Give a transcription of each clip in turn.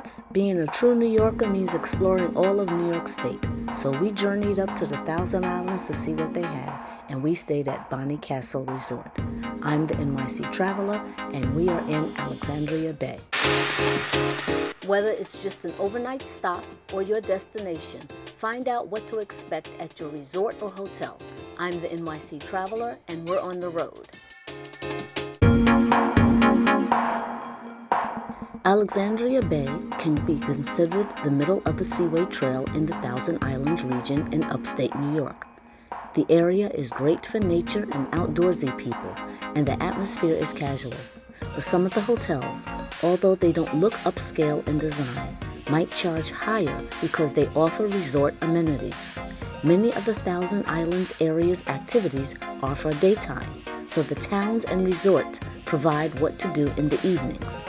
trips. Being a true New Yorker means exploring all of New York State. So we journeyed up to the Thousand Islands to see what they had, and we stayed at Boldt Castle Resort. I'm the NYC Traveler, and we are in Alexandria Bay. Whether it's just an overnight stop or your destination, find out what to expect at your resort or hotel. I'm the NYC Traveler, and we're on the road. Alexandria Bay can be considered the middle of the Seaway Trail in the Thousand Islands region in upstate New York. The area is great for nature and outdoorsy people, and the atmosphere is casual. But some of the hotels, although they don't look upscale in design, might charge higher because they offer resort amenities. Many of the Thousand Islands area's activities are for daytime, so the towns and resorts provide what to do in the evenings.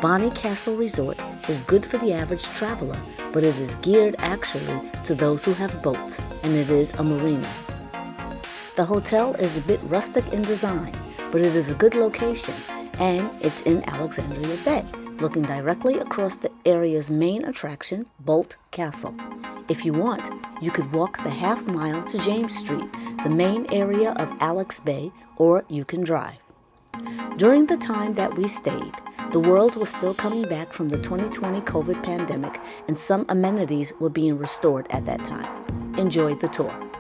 Boldt Castle Resort is good for the average traveler, but it is geared actually to those who have boats, and it is a marina. The hotel is a bit rustic in design, but it is a good location, and it's in Alexandria Bay, looking directly across the area's main attraction, Boldt Castle. If you want, you could walk the half mile to James Street, the main area of Alex Bay, or you can drive. During the time that we stayed, the world was still coming back from the 2020 COVID pandemic, and some amenities were being restored at that time. Enjoy the tour.